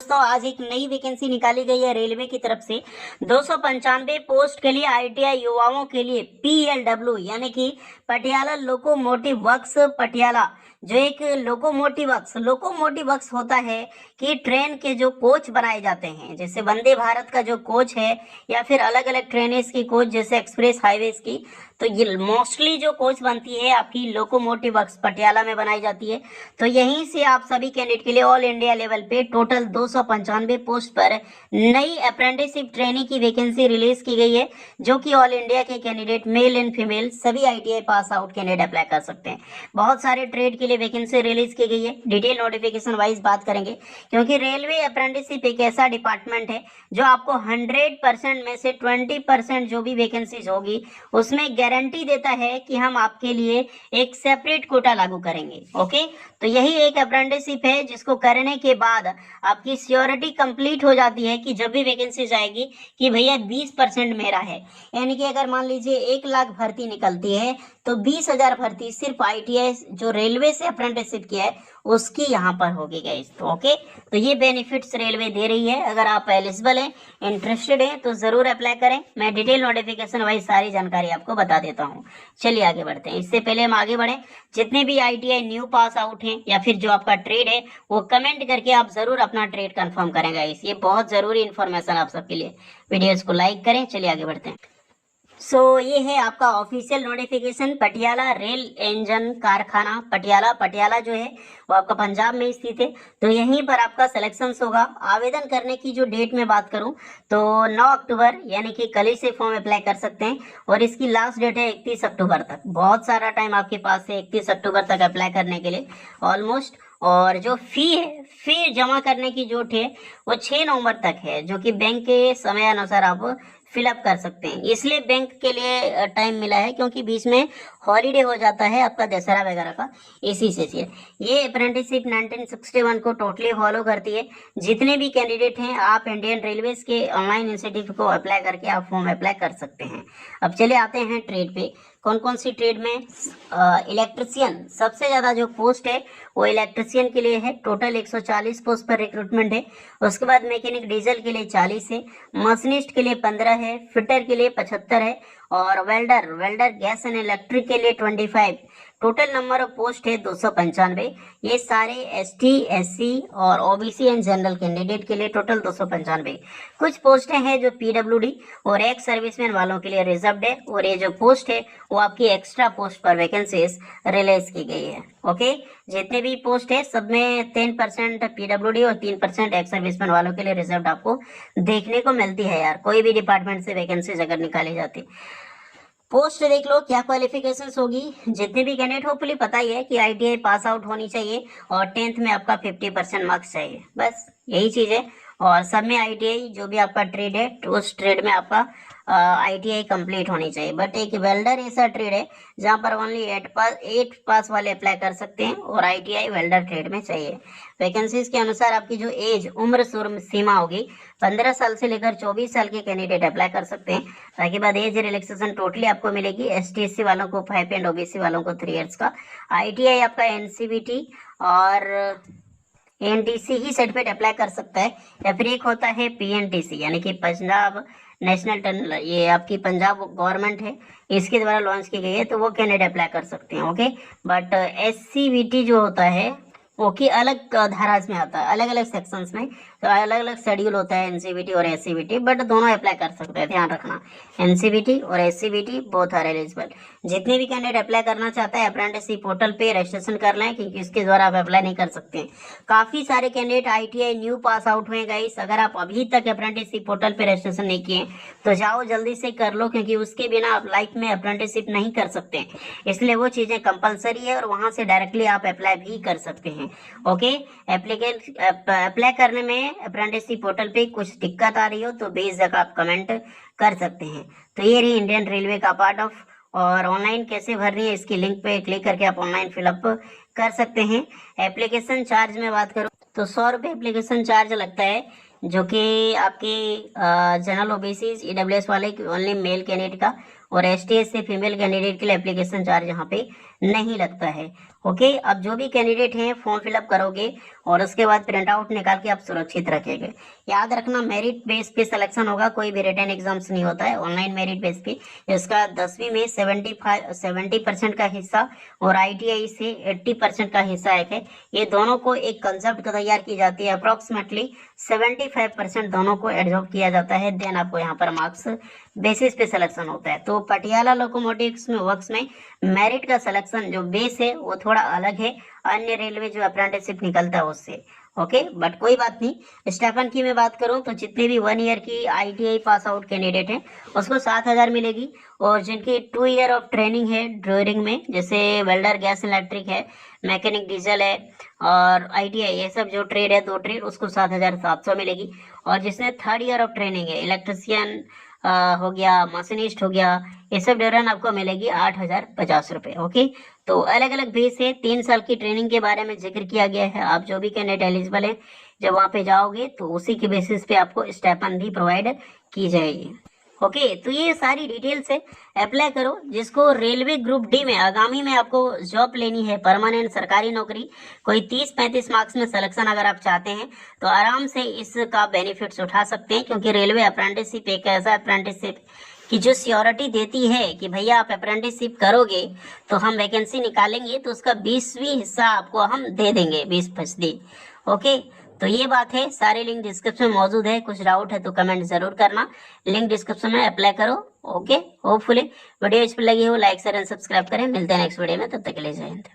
दोस्तों आज एक नई वैकेंसी निकाली गई है रेलवे की तरफ से 295 पोस्ट के लिए आईटीआई युवाओं के लिए पीएलडब्ल्यू यानी कि पटियाला लोकोमोटिव वर्क्स पटियाला। जो एक लोकोमोटिव वर्क्स होता है कि ट्रेन के जो कोच बनाए जाते हैं, जैसे वंदे भारत का जो कोच है या फिर अलग अलग ट्रेनें की कोच जैसे एक्सप्रेस हाईवेज की, तो ये मोस्टली जो कोच बनती है आपकी लोकोमोटिव वर्क्स पटियाला में बनाई जाती है। तो यहीं से आप सभी कैंडिडेट के लिए ऑल इंडिया लेवल पे टोटल 295 पोस्ट पर नई अप्रेंटिसशिप ट्रेनिंग की वैकेंसी रिलीज की गई है, जो कि ऑल इंडिया के कैंडिडेट मेल एंड फीमेल सभी ITI pass out candidate apply कर सकते हैं। बहुत सारे ट्रेड के लिए वैकेंसी रिलीज की गई है, डिटेल नोटिफिकेशन वाइज बात करेंगे, क्योंकि रेलवे अप्रेंटिसशिप एक ऐसा डिपार्टमेंट है जो आपको 100% में से 20% जो भी वैकेंसीज होगी उसमें गारंटी देता है कि हम आपके लिए एक सेपरेट कोटा लागू करेंगे। ओके, तो यही एक अप्रेंटिसशिप है जिसको करने के बाद आपकी सियोरिटी कंप्लीट हो जाती है कि जब भी वैकेंसी जाएगी कि भैया 20% मेरा है, यानी कि अगर मान लीजिए 1 लाख भर्ती निकलती है तो 20,000 भर्ती सिर्फ आईटीआई जो रेलवे से अप्रेंटिसशिप किया है उसकी यहाँ पर होगी गाइस। तो ओके, तो ये बेनिफिट्स रेलवे दे रही है। अगर आप एलिजिबल हैं, इंटरेस्टेड हैं तो जरूर अप्लाई करें। मैं डिटेल नोटिफिकेशन वाइज सारी जानकारी आपको बता देता हूँ। चलिए आगे बढ़ते हैं। इससे पहले हम आगे बढ़े, जितने भी आईटीआई न्यू पास आउट हैं या फिर जो आपका ट्रेड है वो कमेंट करके आप जरूर अपना ट्रेड कंफर्म करें गाइस। ये बहुत जरूरी इन्फॉर्मेशन आप सबके लिए। वीडियोस को लाइक करें। चलिए आगे बढ़ते हैं। ये है आपका official notification Patiala rail engine कारखाना पटियाला जो है वो आपका पंजाब में स्थित है। तो यहीं पर आपका सिलेक्शन होगा। आवेदन करने की जो डेट में बात करूं तो 9 अक्टूबर यानी कि कल ही से फॉर्म अप्लाई कर सकते हैं और इसकी लास्ट डेट है 31 अक्टूबर तक। बहुत सारा टाइम आपके पास है 31 अक्टूबर तक अप्लाई करने के लिए ऑलमोस्ट। और जो फी जमा करने की जो है वो 6 नवंबर तक है, जो कि बैंक के समय अनुसार आप फिलअप कर सकते हैं। इसलिए बैंक के लिए टाइम मिला है क्योंकि बीच में हॉलीडे हो जाता है आपका दशहरा वगैरह का, इसी से ये अप्रेंटिसशिप 1961 को टोटली फॉलो करती है। जितने भी कैंडिडेट हैं आप इंडियन रेलवेज के ऑनलाइन इंस्टीट्यूट को अप्लाई करके आप फॉर्म अप्लाई कर सकते हैं। अब चले आते हैं ट्रेड पे। कौन कौन सी ट्रेड में? इलेक्ट्रिशियन सबसे ज़्यादा जो पोस्ट है वो इलेक्ट्रिशियन के लिए है। टोटल 140 पोस्ट पर रिक्रूटमेंट है। उसके बाद मैकेनिक डीजल के लिए 40 है, मशीनिस्ट के लिए 15 है, फिटर के लिए 75 है और वेल्डर गैस एंड इलेक्ट्रिक के लिए 25। टोटल नंबर ऑफ पोस्ट है 295। ये सारे एसटी, एससी और ओबीसी एंड जनरल कैंडिडेट के लिए टोटल 295। कुछ पोस्टें हैं जो पीडब्ल्यूडी और एक्स सर्विसमैन वालों के लिए रिजर्व्ड है और ये जो पोस्ट है वो आपकी एक्स्ट्रा पोस्ट पर वैकेंसीज रिलीज की गई है। ओके, जितने भी पोस्ट है सब में 10% पीडब्ल्यूडी और 3% एक्स सर्विसमैन वालों के लिए रिजर्व्ड आपको देखने को मिलती है यार, कोई भी डिपार्टमेंट से वैकेंसीज अगर निकाली जाती। पोस्ट देख लो क्या क्वालिफिकेशंस होगी। जितने भी कैंडिडेट होपफुली पता ही है कि आईटीआई पास आउट होनी चाहिए और 10th में आपका 50% मार्क्स चाहिए, बस यही चीज़ है। और सब में आईटीआई जो भी आपका ट्रेड है उस ट्रेड में आपका आईटीआई कंप्लीट होनी चाहिए। बट एक वेल्डर ऐसा ट्रेड है जहाँ पर ओनली 8 पास वाले अप्लाई कर सकते हैं और आईटीआई वेल्डर ट्रेड में चाहिए। वैकेंसीज के अनुसार आपकी जो उम्र सीमा होगी 15 साल से लेकर 24 साल के कैंडिडेट अप्लाई कर सकते हैं। ताकि बाद एज रिलैक्सेशन टोटली आपको मिलेगी। एसटी एससी वालों को 5 एंड ओबीसी वालों को 3 इयर्स का। आईटीआई आपका एनसीबीटी और एनटीसी ही सर्टिफिकेट अप्लाई कर सकता है, या फिर एक होता है पीएनटीसी यानी कि पंजाब नेशनल टनल, ये आपकी पंजाब गवर्नमेंट है इसके द्वारा लॉन्च की गई है, तो वो कैंडिडेट अप्लाई कर सकते हैं। ओके, बट एससीबीटी जो होता है वो की अलग धाराज में आता है, अलग अलग सेक्शंस में, तो अलग अलग शेड्यूल होता है एनसीबीटी और एससीबीटी, बट दोनों अप्लाई कर सकते हैं, ध्यान रखना। एनसीबीटी और एससीबीटी बोथ आर एलिजिबल। जितने भी कैंडिडेट अप्लाई करना चाहता है अप्रेंटिसशिप पोर्टल पे रजिस्ट्रेशन कर लें, क्योंकि इसके द्वारा आप अप्लाई नहीं कर सकते हैं। काफ़ी सारे candidate ITI new pass out हुए गाइस। अगर आप अभी तक अप्रेंटिसशिप पोर्टल पे रजिस्ट्रेशन नहीं किए तो जाओ जल्दी से कर लो, क्योंकि उसके बिना आप लाइफ में अप्रेंटिसशिप नहीं कर सकते, इसलिए वो चीज़ें कंपलसरी है और वहाँ से डायरेक्टली आप अप्लाई भी कर सकते हैं। ओके, अप्लाई करने में अप्रेंटिसशिप पोर्टल पे कुछ दिक्कत आ रही हो तो बेझिझक आप कमेंट कर सकते हैं। तो ये रही इंडियन रेलवे का पार्ट ऑफ। और ऑनलाइन कैसे भरनी है इसकी लिंक पे क्लिक करके आप ऑनलाइन फिलअप कर सकते हैं। एप्लीकेशन चार्ज में बात करूँ तो 100 रुपये एप्लीकेशन चार्ज लगता है, जो कि आपके जनरल ओबीसी ईडब्ल्यूएस वाले ओनली मेल कैंडिडेट का और STS से फीमेल कैंडिडेट के लिए एप्लीकेशन चार्ज यहाँ पे नहीं लगता है। ओके, अब जो भी कैंडिडेट हैं फॉर्म फिलअप करोगे और उसके बाद प्रिंट आउट निकाल के आप सुरक्षित रखेंगे। याद रखना मेरिट बेस पे सिलेक्शन होगा, कोई भी रिटन एग्जाम्स नहीं होता है, ऑनलाइन मेरिट बेस पे। इसका 10वीं में 70% का हिस्सा और ITI से 80% का हिस्सा है। ये दोनों को एक कंसेप्ट का तैयार की जाती है, अप्रोक्सीमेटली 75% दोनों को एडजॉर्ब किया जाता है, देन आपको यहाँ पर मार्क्स बेसिस पे सिलेक्शन होता है। तो पटियाला लोकोमोटिव्स में वर्क्स में मेरिट का सिलेक्शन जो बेस है वो थोड़ा अलग है अन्य रेलवे जो अप्रेंटिसशिप निकलता है उससे। ओके, बट कोई बात नहीं। स्टाइपेंड की मैं बात करूं तो जितने भी 1 ईयर की ITI पास आउट कैंडिडेट हैं उसको 7,000 मिलेगी, और जिनकी 2 ईयर ऑफ ट्रेनिंग है ड्राइविंग में, जैसे वेल्डर, गैस इलेक्ट्रिक है, मैकेनिक डीजल है और ITI, ये सब जो ट्रेड है 2 ट्रेड, उसको 7,700 मिलेगी। और जिसने 3rd ईयर ऑफ ट्रेनिंग है, इलेक्ट्रिशियन हो गया, मशीनिस्ट हो गया, ये सब ड्यूरेशन आपको मिलेगी 8,050 रुपये। ओके, तो अलग अलग बेस है। 3 साल की ट्रेनिंग के बारे में जिक्र किया गया है। आप जो भी कैंडिडेट एलिजिबल है जब वहां पे जाओगे तो उसी के बेसिस पे आपको स्टाइपेंड भी प्रोवाइड की जाएगी। ओके, तो ये सारी डिटेल्स है, अप्लाई करो। जिसको रेलवे ग्रुप डी में आगामी में आपको जॉब लेनी है, परमानेंट सरकारी नौकरी, कोई 30-35 मार्क्स में सिलेक्शन अगर आप चाहते हैं तो आराम से इसका बेनिफिट्स उठा सकते हैं, क्योंकि रेलवे अप्रेंटिसशिप एक ऐसा अप्रेंटिसशिप कि जो सियोरिटी देती है कि भैया आप अप्रेंटिसशिप करोगे तो हम वैकेंसी निकालेंगे तो उसका 20वीं हिस्सा आपको हम दे देंगे, 20%। ओके, तो ये बात है। सारे लिंक डिस्क्रिप्शन में मौजूद है, कुछ डाउट है तो कमेंट जरूर करना, लिंक डिस्क्रिप्शन में, अप्लाई करो। ओके, होपफुली वीडियो इस पर लगी हो लाइक शेयर एंड सब्सक्राइब करें। मिलते हैं नेक्स्ट वीडियो में, तब तक के लिए जय हिंद।